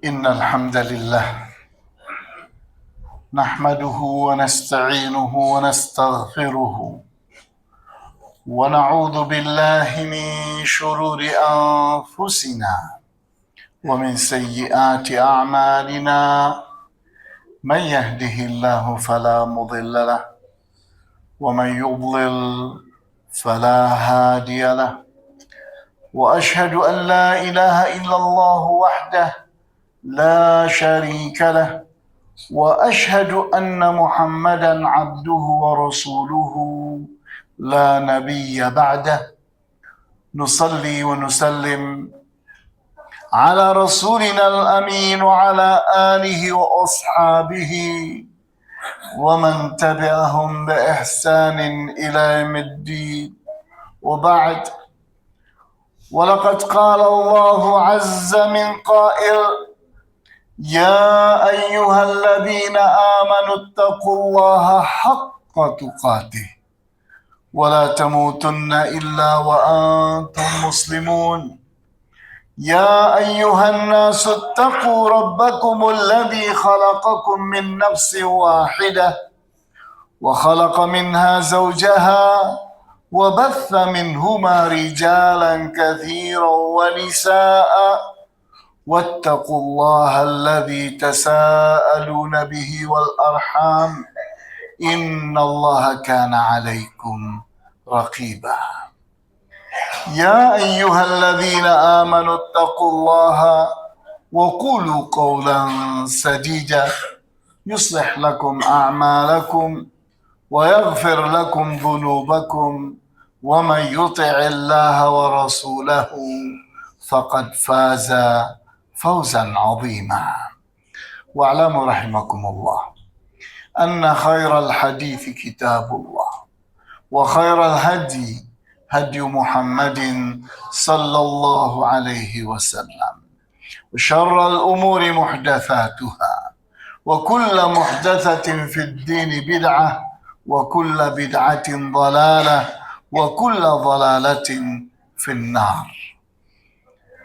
إن الحمد لله نحمده ونستعينه ونستغفره ونعوذ بالله من شرور أنفسنا ومن سيئات أعمالنا من يهده الله فلا مضل له ومن يضلل فلا هادي له وأشهد أن لا إله إلا الله وحده لا شريك له وأشهد أن محمدا عبده ورسوله لا نبي بعده نصلي ونسلم على رسولنا الأمين وعلى آله وأصحابه ومن تبعهم بإحسان إلى يوم الدين وبعد ولقد قال الله عز من قائل يا أيها الذين آمنوا اتقوا الله حق تقاته ولا تموتن إلا وأنتم مسلمون يا أيها الناس اتقوا ربكم الذي خلقكم من نفس واحدة وخلق منها زوجها وبث منهما رجالا كثيرا ونساء واتقوا الله الذي تساءلون به والأرحام إن الله كان عليكم رقيبا يا أيها الذين آمنوا اتقوا الله وقولوا قولا سديدا يصلح لكم أعمالكم ويغفر لكم ذنوبكم ومن يطع الله ورسوله فقد فاز فوزا عظيما واعلموا رحمكم الله أن خير الحديث كتاب الله وخير الهدي هدي محمد صلى الله عليه وسلم وشر الأمور محدثاتها وكل محدثة في الدين بدعة وكل بدعة ضلالة وكل ضلالة في النار.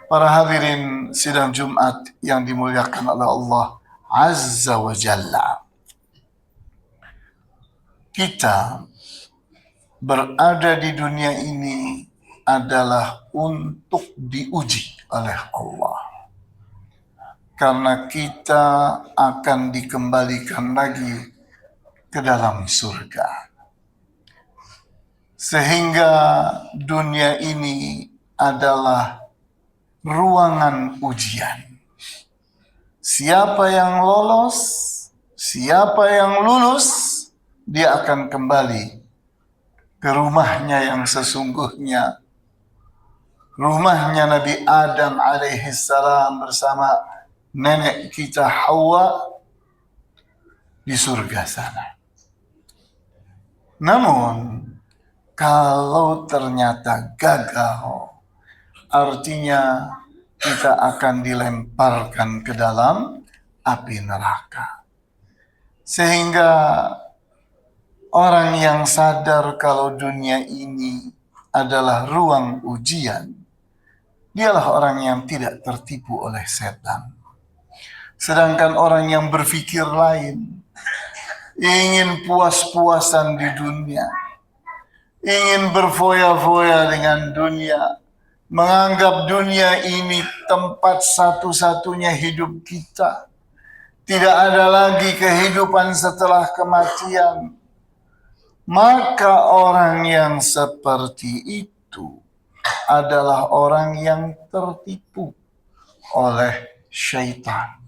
Para hadirin sidang Jumat yang dimuliakan oleh Allah Azza wa Jalla. Kita berada di dunia ini adalah untuk diuji oleh Allah. Karena kita akan dikembalikan lagi ke dalam surga. Sehingga dunia ini adalah ruangan ujian. Siapa yang lolos, siapa yang lulus, dia akan kembali ke rumahnya yang sesungguhnya. Rumahnya Nabi Adam alaihissalam bersama nenek kita Hawa di surga sana. Namun, kalau ternyata gagal, artinya kita akan dilemparkan ke dalam api neraka. Sehingga orang yang sadar kalau dunia ini adalah ruang ujian, dialah orang yang tidak tertipu oleh setan. Sedangkan orang yang berpikir lain, ingin puas-puasan di dunia, ingin berfoya-foya dengan dunia, menganggap dunia ini tempat satu-satunya hidup kita. Tidak ada lagi kehidupan setelah kematian. Maka orang yang seperti itu adalah orang yang tertipu oleh syaitan.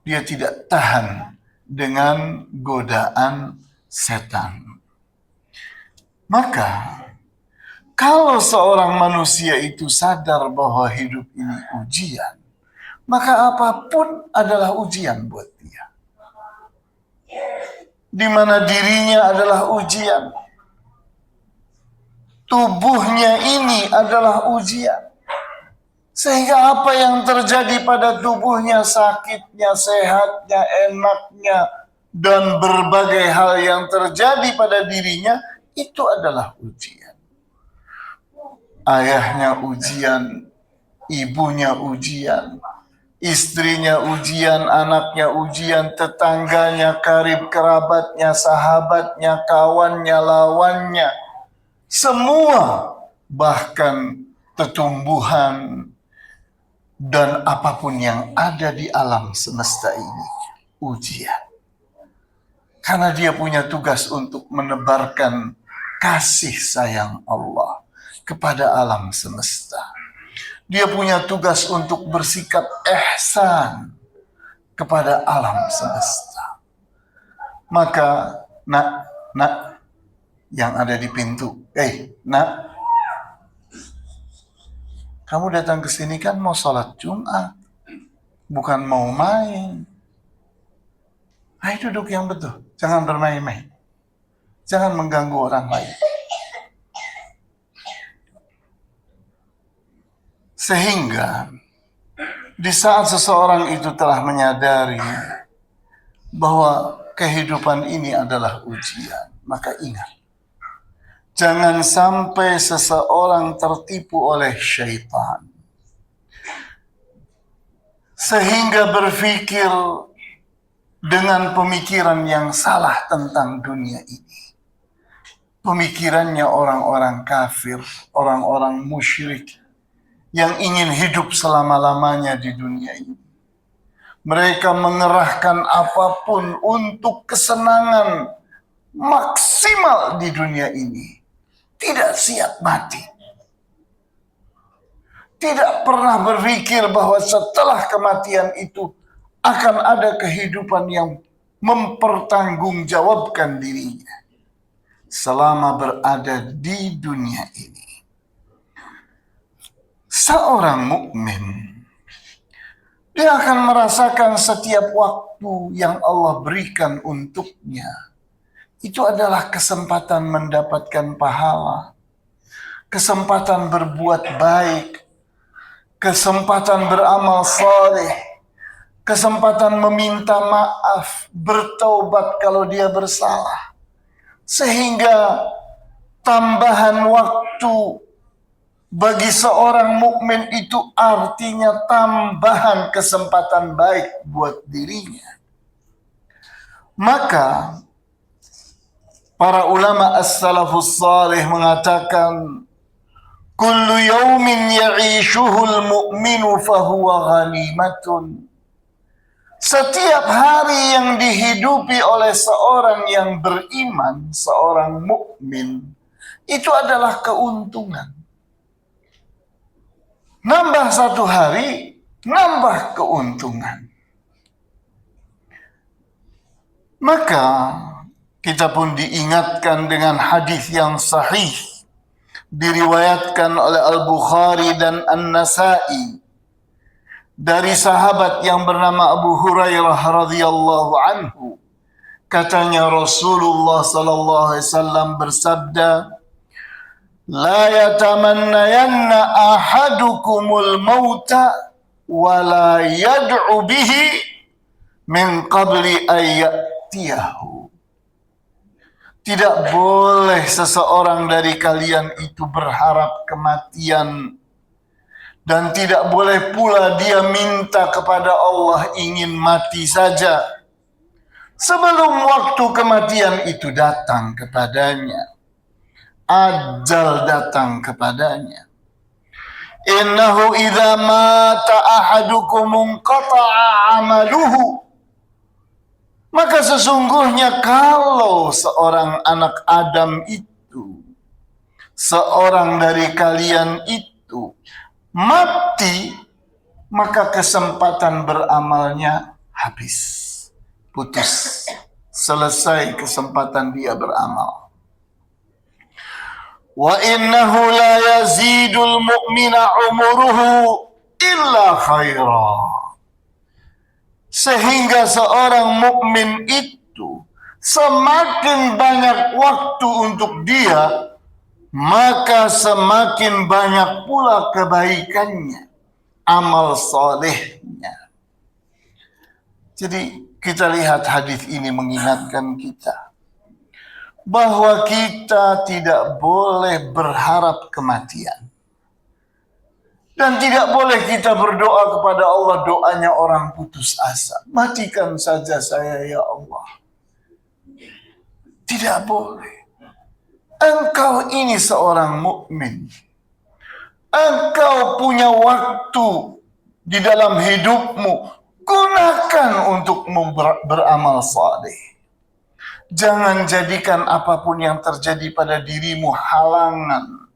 Dia tidak tahan dengan godaan setan. Maka kalau seorang manusia itu sadar bahwa hidup ini ujian, maka apapun adalah ujian buat dia. Di mana dirinya adalah ujian. Tubuhnya ini adalah ujian. Sehingga apa yang terjadi pada tubuhnya, sakitnya, sehatnya, enaknya, dan berbagai hal yang terjadi pada dirinya, itu adalah ujian. Ayahnya ujian, ibunya ujian, Istrinya ujian, anaknya ujian, tetangganya, karib kerabatnya, sahabatnya, kawannya, lawannya. Semua, bahkan tumbuhan dan apapun yang ada di alam semesta ini ujian. Karena dia punya tugas untuk menebarkan kasih sayang Allah kepada alam semesta. Dia punya tugas untuk bersikap ihsan kepada alam semesta. Maka, nak, yang ada di pintu, nak, kamu datang ke sini kan mau sholat Jumat, bukan mau main. Ayo duduk yang betul, jangan bermain-main. Jangan mengganggu orang lain. Sehingga di saat seseorang itu telah menyadari bahwa kehidupan ini adalah ujian, maka ingat, jangan sampai seseorang tertipu oleh syaitan sehingga berpikir dengan pemikiran yang salah tentang dunia ini. Pemikirannya orang-orang kafir, orang-orang musyrik yang ingin hidup selama-lamanya di dunia ini. Mereka mengerahkan apapun untuk kesenangan maksimal di dunia ini. Tidak siap mati. Tidak pernah berpikir bahwa setelah kematian itu akan ada kehidupan yang mempertanggungjawabkan dirinya selama berada di dunia ini. Seorang mukmin, dia akan merasakan setiap waktu yang Allah berikan untuknya. Itu adalah kesempatan mendapatkan pahala, kesempatan berbuat baik, kesempatan beramal saleh, kesempatan meminta maaf, bertaubat kalau dia bersalah. Sehingga tambahan waktu bagi seorang mukmin itu artinya tambahan kesempatan baik buat dirinya. Maka para ulama as-salafus salih mengatakan, kullu yawmin ya'ishuhul mu'minu fahuwa ghanimatun. Setiap hari yang dihidupi oleh seorang yang beriman, seorang mukmin, itu adalah keuntungan. Nambah satu hari, nambah keuntungan. Maka kita pun diingatkan dengan hadis yang sahih diriwayatkan oleh Al-Bukhari dan An-Nasa'i dari sahabat yang bernama Abu Hurairah radhiyallahu anhu. Katanya Rasulullah sallallahu alaihi wasallam bersabda, la yatamannayanna ahadukumul mauta wa la yad'u bihi min qabli ayyatiyahu. Tidak boleh seseorang dari kalian itu berharap kematian, dan tidak boleh pula dia minta kepada Allah ingin mati saja sebelum waktu kematian itu datang kepadanya. Ajal datang kepadanya. Innahu idza mata ahadukum munqata'a amaluhu. Maka sesungguhnya kalau seorang anak Adam itu, seorang dari kalian itu mati, maka kesempatan beramalnya habis, putus, selesai kesempatan dia beramal. Wa innahu la yazidul mu'mina umuruhu illa khaira. Sehingga seorang mukmin itu semakin banyak waktu untuk dia, maka semakin banyak pula kebaikannya, amal solehnya. Jadi kita lihat hadis ini mengingatkan kita bahwa kita tidak boleh berharap kematian. Dan tidak boleh kita berdoa kepada Allah doanya orang putus asa. Matikan saja saya ya Allah. Tidak boleh. Engkau ini seorang mukmin. Engkau punya waktu di dalam hidupmu. Gunakan untuk beramal saleh. Jangan jadikan apapun yang terjadi pada dirimu halangan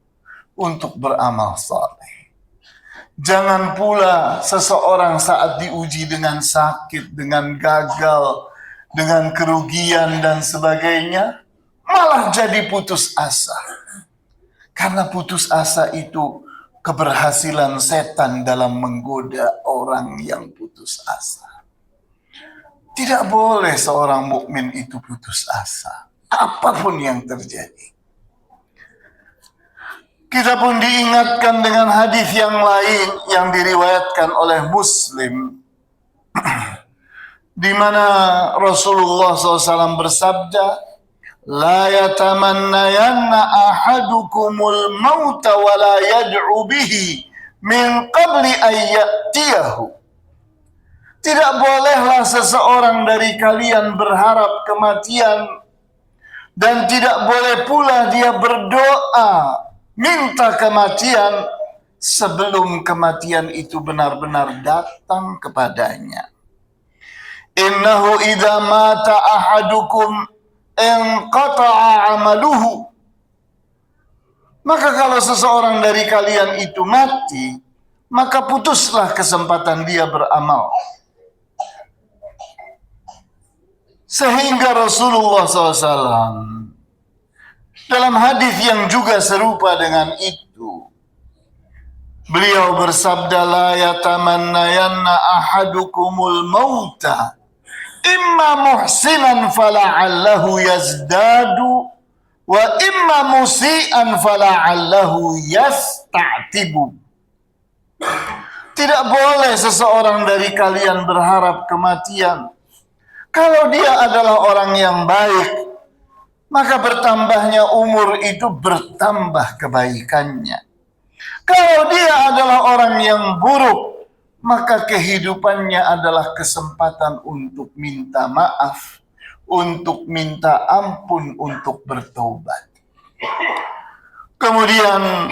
untuk beramal saleh. Jangan pula seseorang saat diuji dengan sakit, dengan gagal, dengan kerugian dan sebagainya, malah jadi putus asa. Karena putus asa itu keberhasilan setan dalam menggoda orang yang putus asa. Tidak boleh seorang mukmin itu putus asa, apapun yang terjadi. Kita pun diingatkan dengan hadis yang lain yang diriwayatkan oleh Muslim, di mana Rasulullah SAW bersabda, "La yatamannayanna ahadukumul mauta wa la yad'u bihi min qabli an ya'tiyahu." Tidak bolehlah seseorang dari kalian berharap kematian, dan tidak boleh pula dia berdoa minta kematian sebelum kematian itu benar-benar datang kepadanya. Innahu idza mata ahadukum inqata'a amaluhu. Maka kalau seseorang dari kalian itu mati, maka putuslah kesempatan dia beramal. Sehingga Rasulullah SAW dalam hadis yang juga serupa dengan itu, beliau bersabda, "La yatamannayanna ahadukumul mauta imma muhsinan fala'allahu yazdadu wa imma musian fala'allahu yasta'tibu." Tidak boleh seseorang dari kalian berharap kematian. Kalau dia adalah orang yang baik, maka bertambahnya umur itu bertambah kebaikannya. Kalau dia adalah orang yang buruk, maka kehidupannya adalah kesempatan untuk minta maaf, untuk minta ampun, untuk bertobat. Kemudian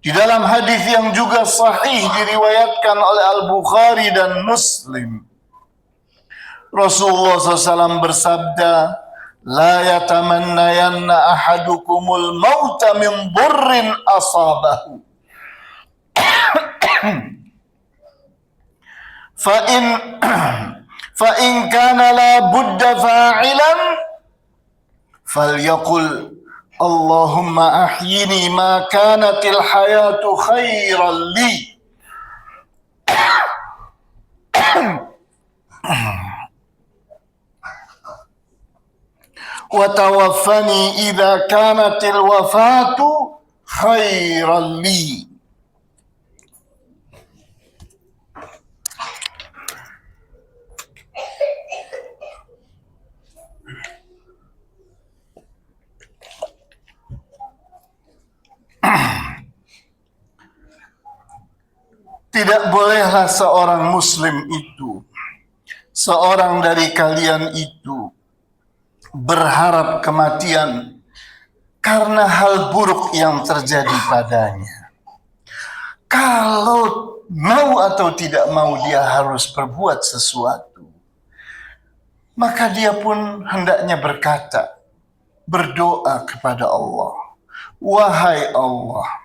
di dalam hadis yang juga sahih diriwayatkan oleh Al-Bukhari dan Muslim, Rasulullah SAW bersabda, "La yatamannayanna ahadukumul mauta min dhurrin asabahu. Fa in kana la budda fa'ilan falyaqul Allahumma ahyini ma kanatil hayatu khairan li wa tawaffani idza kanatil wafatu khairan li." Tidak bolehlah seorang muslim itu, seorang dari kalian itu berharap kematian karena hal buruk yang terjadi padanya. Kalau mau atau tidak mau dia harus berbuat sesuatu, maka dia pun hendaknya berkata, berdoa kepada Allah, "Wahai Allah,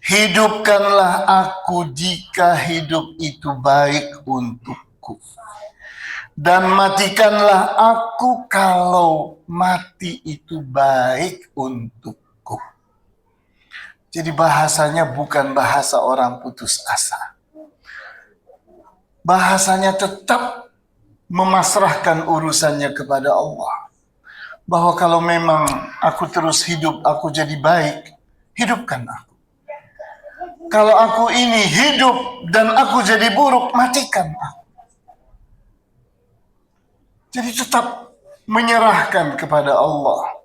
hidupkanlah aku jika hidup itu baik untukku, dan matikanlah aku kalau mati itu baik untukku." Jadi bahasanya bukan bahasa orang putus asa. Bahasanya tetap memasrahkan urusannya kepada Allah. Bahwa kalau memang aku terus hidup, aku jadi baik, hidupkan aku. Kalau aku ini hidup dan aku jadi buruk, matikan aku. Jadi tetap menyerahkan kepada Allah.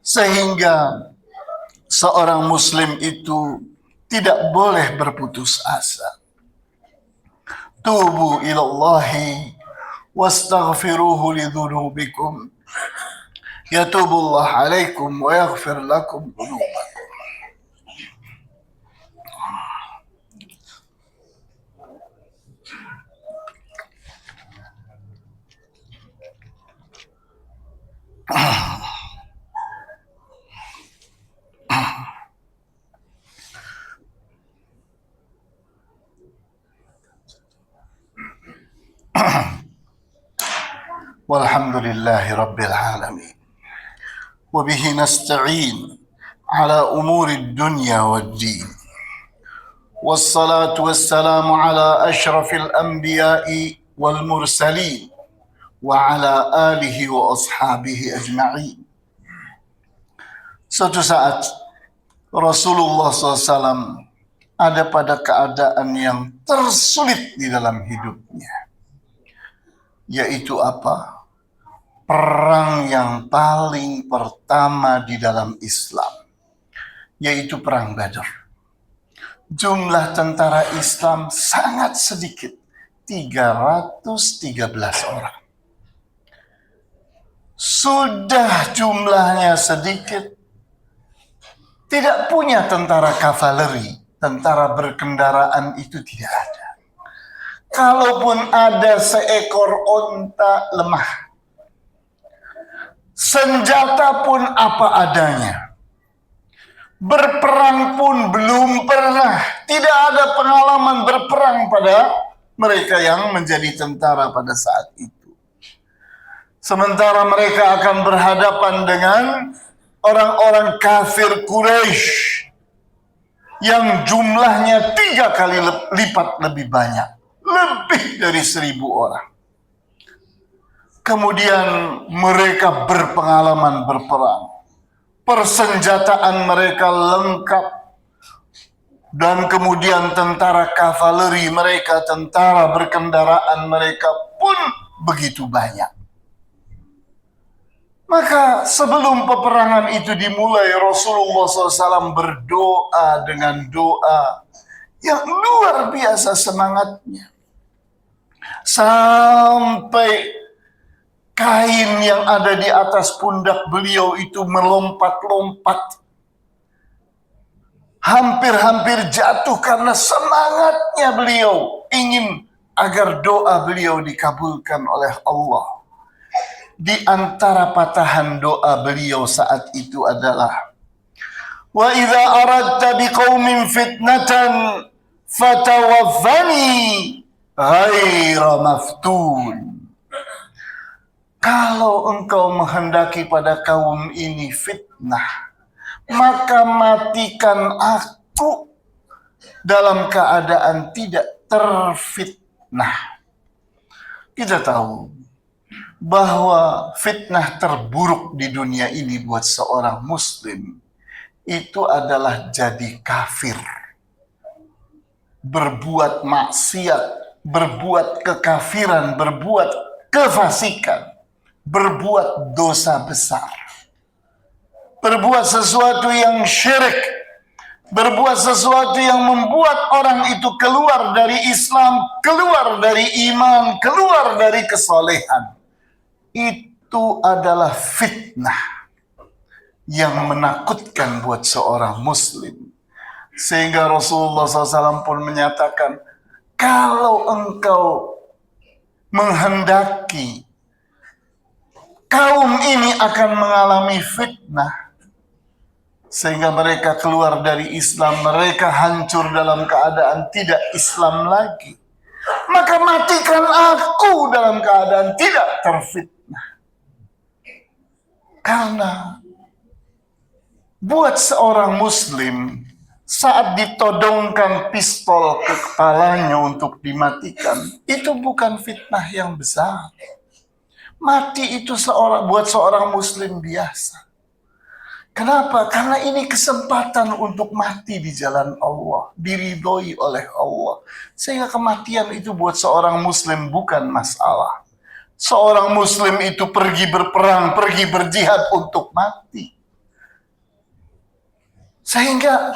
Sehingga seorang muslim itu tidak boleh berputus asa. Tubu ilallahi wastaghfiruhu lidzunubikum. Yatubullah alaikum wa yaghfir lakum dhunubakum. Walhamdulillahi rabbil alamin. Wabihi nasta'in ala umuri dunya wad-din. Wassalatu wassalamu ala ashrafil anbiya'i wal mursalin wa ala alihi wa ashabihi ajma'in. Suatu saat Rasulullah SAW ada pada keadaan yang tersulit di dalam hidupnya. Yaitu apa? Perang yang paling pertama di dalam Islam, yaitu Perang Badar. Jumlah tentara Islam sangat sedikit, 313 orang. Sudah jumlahnya sedikit, tidak punya tentara kavaleri, tentara berkendaraan itu tidak ada. Kalaupun ada seekor onta lemah, senjata pun apa adanya. Berperang pun belum pernah. Tidak ada pengalaman berperang pada mereka yang menjadi tentara pada saat itu. Sementara mereka akan berhadapan dengan orang-orang kafir Quraisy yang jumlahnya 3 kali lipat lebih banyak. Lebih dari 1.000 orang. Kemudian mereka berpengalaman berperang. Persenjataan mereka lengkap. Dan kemudian tentara kavaleri mereka, tentara berkendaraan mereka pun begitu banyak. Maka sebelum peperangan itu dimulai, Rasulullah SAW berdoa dengan doa yang luar biasa semangatnya. Sampai kain yang ada di atas pundak beliau itu melompat-lompat. Hampir-hampir jatuh karena semangatnya beliau ingin agar doa beliau dikabulkan oleh Allah. Di antara patahan doa beliau saat itu adalah, wa idza aradta biqaumin fitnatan fatawaffani ghaira maftun. Kalau engkau menghendaki pada kaum ini fitnah, maka matikan aku dalam keadaan tidak terfitnah. Kita tahu bahwa fitnah terburuk di dunia ini buat seorang muslim itu adalah jadi kafir, berbuat maksiat, berbuat kekafiran, berbuat kefasikan, berbuat dosa besar, berbuat sesuatu yang syirik, berbuat sesuatu yang membuat orang itu keluar dari Islam, keluar dari iman, keluar dari kesolehan. Itu adalah fitnah yang menakutkan buat seorang muslim. Sehingga Rasulullah SAW pun menyatakan, kalau engkau menghendaki kaum ini akan mengalami fitnah, sehingga mereka keluar dari Islam, mereka hancur dalam keadaan tidak Islam lagi, maka matikan aku dalam keadaan tidak terfitnah. Karena buat seorang muslim, saat ditodongkan pistol ke kepalanya untuk dimatikan, itu bukan fitnah yang besar. Mati itu buat seorang muslim biasa. Kenapa? Karena ini kesempatan untuk mati di jalan Allah, diridhoi oleh Allah. Sehingga kematian itu buat seorang muslim bukan masalah. Seorang muslim itu pergi berperang, pergi berjihad untuk mati. Sehingga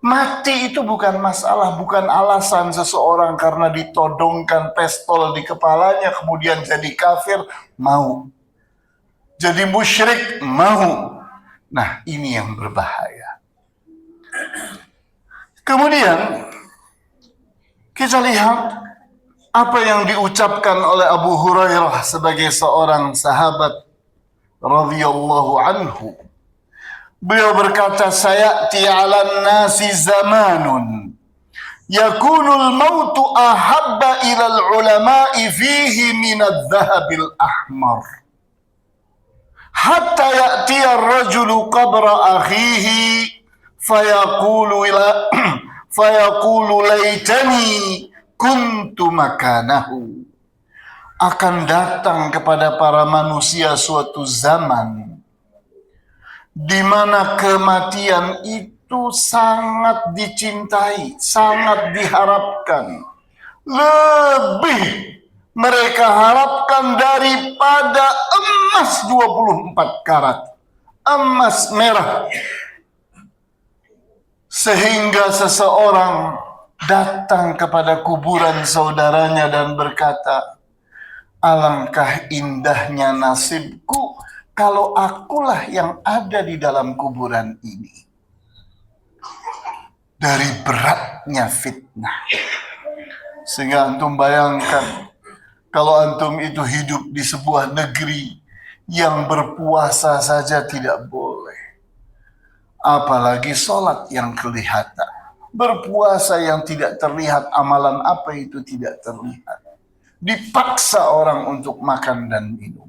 Mati itu bukan masalah, bukan alasan seseorang karena ditodongkan pistol di kepalanya kemudian jadi kafir, mau. Jadi musyrik, mau. Nah, ini yang berbahaya. Kemudian kita lihat apa yang diucapkan oleh Abu Hurairah sebagai seorang sahabat radhiyallahu anhu. Beliau berkata, sayati 'alan nasi zamanun yakunul mautu ahabba ilal ulama'i fihi minadh dhahabil ahmar hatta ya'ti ar-rajulu qabra akhihi fayaqulu laitani kuntu makanahu. Akan datang kepada para manusia suatu zaman di mana kematian itu sangat dicintai, sangat diharapkan. Lebih mereka harapkan daripada emas 24 karat, emas merah. Sehingga seseorang datang kepada kuburan saudaranya dan berkata, alangkah indahnya nasibku kalau akulah yang ada di dalam kuburan ini. Dari beratnya fitnah. Sehingga antum bayangkan, kalau antum itu hidup di sebuah negeri yang berpuasa saja tidak boleh. Apalagi sholat yang kelihatan. Berpuasa yang tidak terlihat, amalan apa itu tidak terlihat. Dipaksa orang untuk makan dan minum.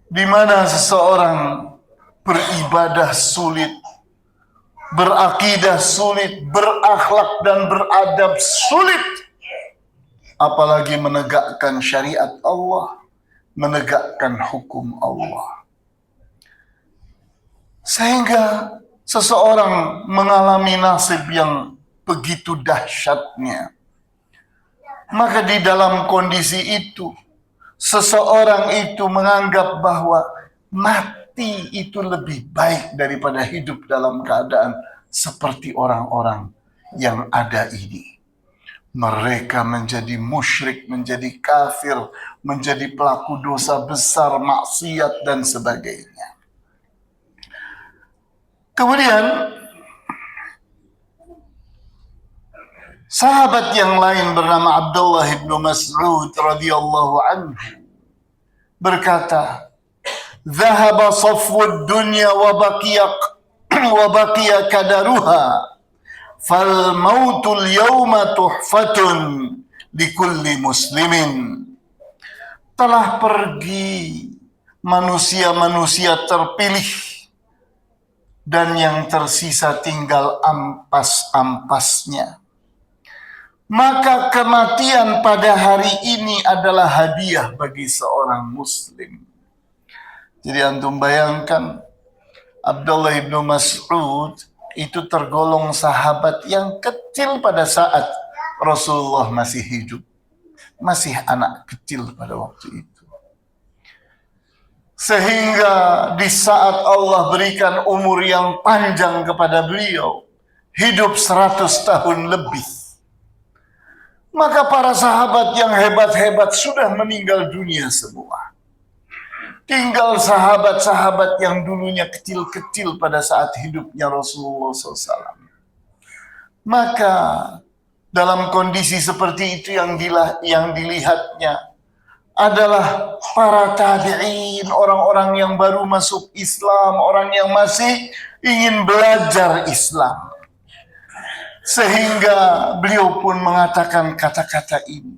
Di mana seseorang beribadah sulit, berakidah sulit, berakhlak dan beradab sulit. Apalagi menegakkan syariat Allah, menegakkan hukum Allah. Sehingga seseorang mengalami nasib yang begitu dahsyatnya. Maka di dalam kondisi itu, seseorang itu menganggap bahwa mati itu lebih baik daripada hidup dalam keadaan seperti orang-orang yang ada ini. Mereka menjadi musyrik, menjadi kafir, menjadi pelaku dosa besar, maksiat dan sebagainya. Kemudian sahabat yang lain bernama Abdullah bin Mas'ud radhiyallahu anhu berkata, "Dhahaba safwud dunya wa baqiya kadaruha, fal mautul yawma tuhfatun likulli muslimin." Telah pergi manusia-manusia terpilih dan yang tersisa tinggal ampas-ampasnya. Maka kematian pada hari ini adalah hadiah bagi seorang muslim. Jadi antum bayangkan, Abdullah bin Mas'ud itu tergolong sahabat yang kecil pada saat Rasulullah masih hidup. Masih anak kecil pada waktu itu. Sehingga di saat Allah berikan umur yang panjang kepada beliau, hidup 100 tahun lebih, maka para sahabat yang hebat-hebat sudah meninggal dunia semua. Tinggal sahabat-sahabat yang dulunya kecil-kecil pada saat hidupnya Rasulullah SAW. Maka dalam kondisi seperti itu yang dilihatnya adalah para tabi'in, orang-orang yang baru masuk Islam, orang yang masih ingin belajar Islam. Sehingga beliau pun mengatakan kata-kata ini.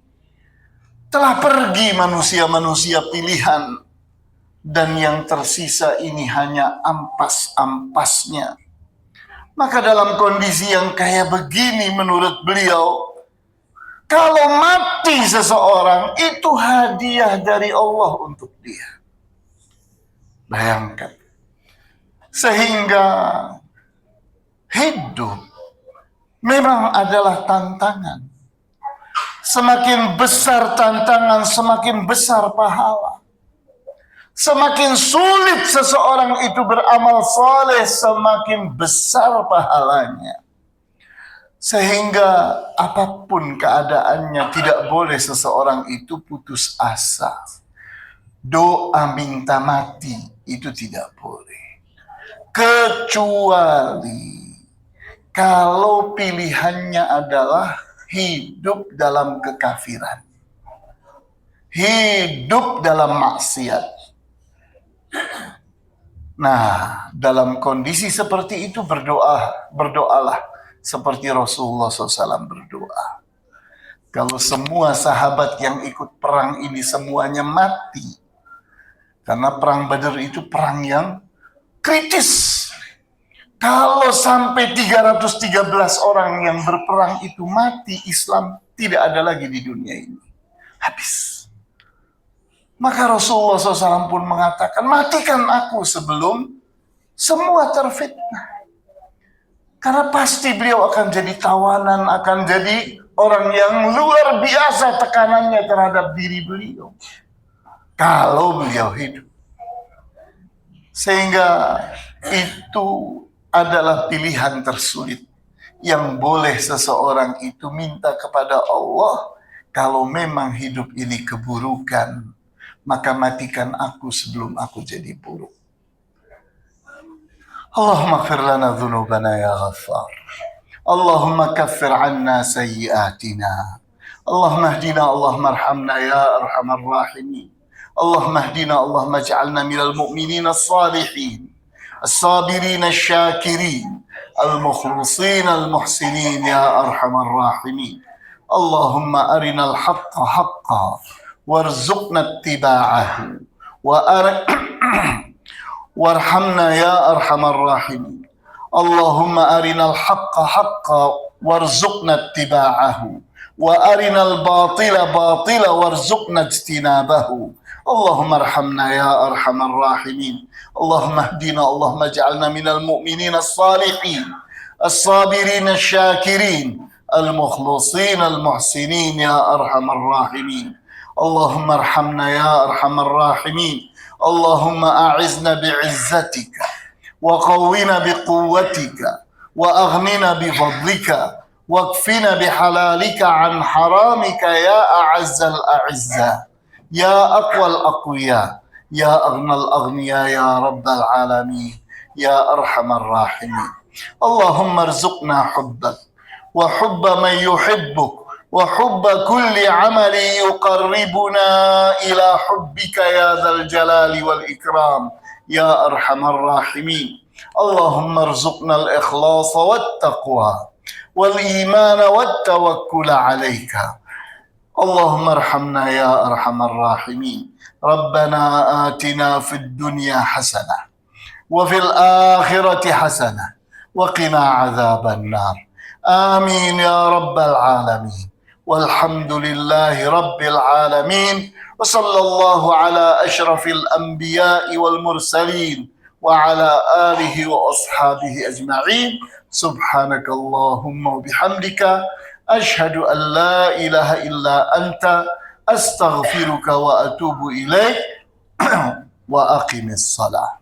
Telah pergi manusia-manusia pilihan, dan yang tersisa ini hanya ampas-ampasnya. Maka dalam kondisi yang kayak begini menurut beliau, kalau mati seseorang, itu hadiah dari Allah untuk dia. Bayangkan. Sehingga hidup memang adalah tantangan. Semakin besar tantangan, semakin besar pahala. Semakin sulit seseorang itu beramal soleh, semakin besar pahalanya. Sehingga apapun keadaannya, tidak boleh seseorang itu putus asa. Doa minta mati itu tidak boleh. Kecuali kalau pilihannya adalah hidup dalam kekafiran, hidup dalam maksiat. Nah, dalam kondisi seperti itu berdoalah seperti Rasulullah SAW berdoa. Kalau semua sahabat yang ikut perang ini semuanya mati, karena perang Badar itu perang yang kritis. Kalau sampai 313 orang yang berperang itu mati, Islam tidak ada lagi di dunia ini. Habis. Maka Rasulullah SAW pun mengatakan, matikan aku sebelum semua terfitnah. Karena pasti beliau akan jadi tawanan, akan jadi orang yang luar biasa tekanannya terhadap diri beliau. Kalau beliau hidup. Sehingga itu adalah pilihan tersulit yang boleh seseorang itu minta kepada Allah. Kalau memang hidup ini keburukan, maka matikan aku sebelum aku jadi buruk. Allahumma ighfir lana dhunubana ya ghaffar. Allahumma kaffir anna sayyiatina. Allahumma hdina, Allahumma arhamna ya arhamar rahimin. Allahumma hdina, Allahumma ij'alna minal mu'minin as-salihin, as-sabirin asy-syakirin, al-mukhlisin al-muhsinin ya arhamar rahimin. Allahumma arinal haqqa haqqa warzuqna ittiba'ahu warhamna ya arhamar rahimin. Allahumma arinal haqqa haqqa warzuqna ittiba'ahu wa arinal batila batila warzuqna ijtinabahu. Allahumma arhamna ya arhamar rahimin. Allahumma hdina, Allahumma ij'alna minal mu'minin as-salihin, as-sabirin asy-syakirin, al-mukhlisin al-muhsinin ya arhamar rahimin. Allahumma arhamna ya arhamar rahimin. Allahumma a'izna bi'izzatika wa qawwina biquwwatika wa aghnina bifadlika wakfina bihalalika an haramika ya a'azzal a'izza ya aqwal aqwiya ya aghnal aghniya ya rabbal alamin ya arhamar rahimin. Allahumma arzuqna hubbak wa hubba man yuhibbuk وحب كل عمل يقربنا إلى حبك يا ذا الجلال والإكرام يا أرحم الراحمين. اللهم ارزقنا الإخلاص والتقوى والإيمان والتوكل عليك. اللهم ارحمنا يا أرحم الراحمين. ربنا آتنا في الدنيا حسنة وفي الآخرة حسنة وقنا عذاب النار. آمين يا رب العالمين. والحمد لله رب العالمين. وصلى الله على أشرف الأنبياء والمرسلين وعلى آله وأصحابه أجمعين. سبحانك اللهم وبحمدك أشهد أن لا إله إلا أنت أستغفرك وأتوب إليك وأقم الصلاة.